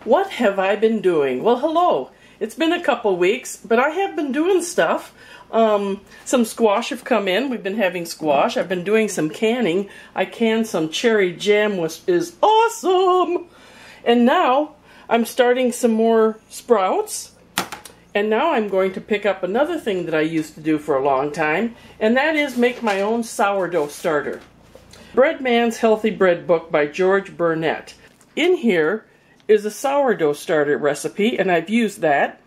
What have I been doing? Well, hello. It's been a couple weeks, but I have been doing stuff. Some squash have come in. We've been having squash. I've been doing some canning. I canned some cherry jam, which is awesome. And now I'm starting some more sprouts. And now I'm going to pick up another thing that I used to do for a long time, and that is make my own sourdough starter. Bread Man's Healthy Bread Book by George Burnett. In here is a sourdough starter recipe, and I've used that.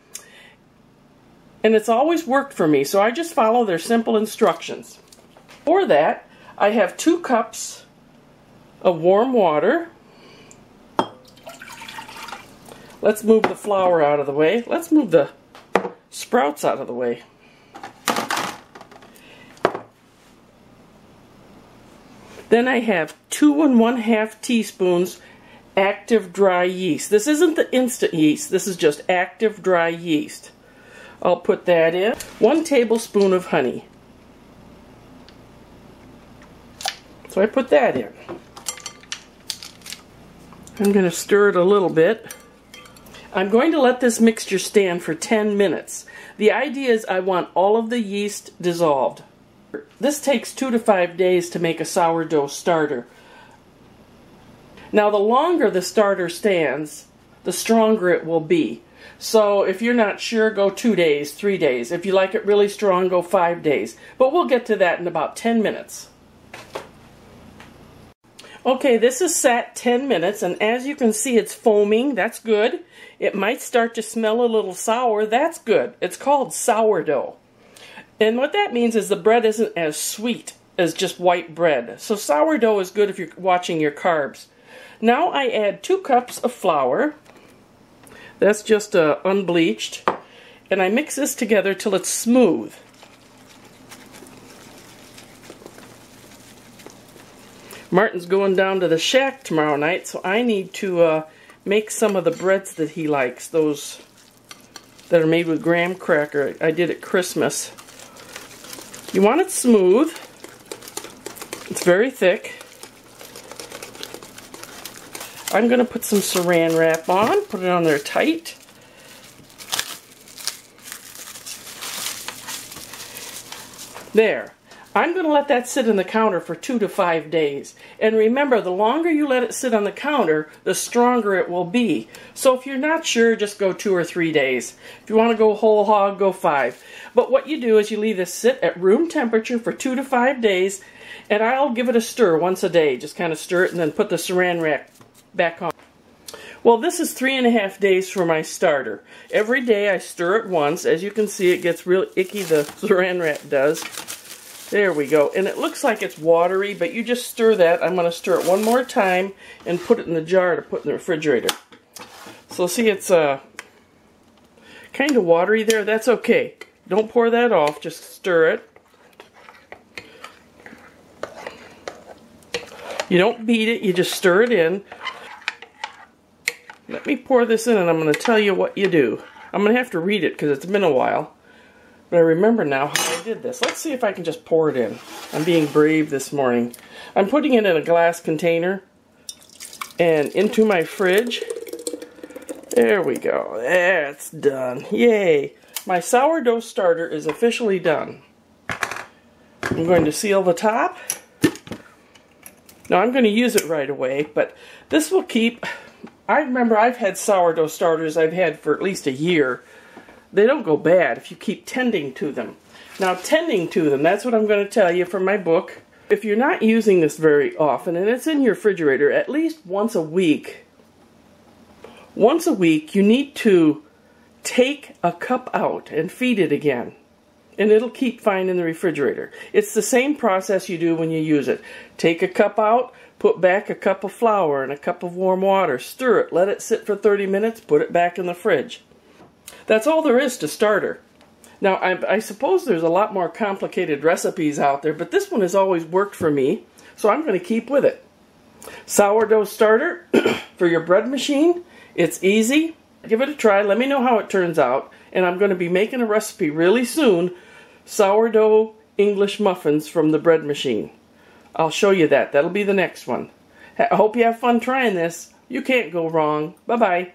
And it's always worked for me, so I just follow their simple instructions. For that, I have 2 cups of warm water. Let's move the flour out of the way. Let's move the sprouts out of the way. Then I have 2 1/2 teaspoons active dry yeast. This isn't the instant yeast, this is just active dry yeast. I'll put that in. 1 tablespoon of honey. So I put that in. I'm going to stir it a little bit. I'm going to let this mixture stand for 10 minutes. The idea is I want all of the yeast dissolved. This takes 2 to 5 days to make a sourdough starter. Now the longer the starter stands, the stronger it will be. So if you're not sure, go 2 days, 3 days. If you like it really strong, go 5 days. But we'll get to that in about 10 minutes. Okay, this is sat 10 minutes, and as you can see, it's foaming. That's good. It might start to smell a little sour. That's good. It's called sourdough. And what that means is the bread isn't as sweet as just white bread. So sourdough is good if you're watching your carbs. Now I add 2 cups of flour. That's just unbleached. And I mix this together till it's smooth. Martin's going down to the shack tomorrow night, so I need to make some of the breads that he likes. Those that are made with graham cracker I did at Christmas. You want it smooth. It's very thick. I'm going to put some saran wrap on, put it on there tight. There. I'm going to let that sit on the counter for 2 to 5 days. And remember, the longer you let it sit on the counter, the stronger it will be. So if you're not sure, just go 2 or 3 days. If you want to go whole hog, go 5. But what you do is you leave this sit at room temperature for 2 to 5 days, and I'll give it a stir once a day. Just kind of stir it and then put the saran wrap back on. Well, this is 3.5 days for my starter. Every day I stir it once. As you can see, it gets real icky, the saran wrap does. There we go. And it looks like it's watery, but you just stir that. I'm going to stir it one more time and put it in the jar to put in the refrigerator. So see, it's kind of watery there. That's okay. Don't pour that off. Just stir it. You don't beat it. You just stir it in. Let me pour this in, and I'm going to tell you what you do. I'm going to have to read it because it's been a while. But I remember now how I did this. Let's see if I can just pour it in. I'm being brave this morning. I'm putting it in a glass container and into my fridge. There we go. There, it's done. Yay! My sourdough starter is officially done. I'm going to seal the top. Now I'm going to use it right away, but this will keep... I remember I've had sourdough starters I've had for at least a year. They don't go bad if you keep tending to them. Now, tending to them, that's what I'm going to tell you from my book. If you're not using this very often, and it's in your refrigerator at least once a week, you need to take a cup out and feed it again. And it'll keep fine in the refrigerator. It's the same process you do when you use it. Take a cup out, put back a cup of flour and a cup of warm water, stir it, let it sit for 30 minutes, put it back in the fridge. That's all there is to starter. Now, I suppose there's a lot more complicated recipes out there, but this one has always worked for me, so I'm going to keep with it. Sourdough starter for your bread machine. It's easy. Give it a try. Let me know how it turns out. And I'm going to be making a recipe really soon. Sourdough English muffins from the bread machine. I'll show you that. That'll be the next one. I hope you have fun trying this. You can't go wrong. Bye-bye.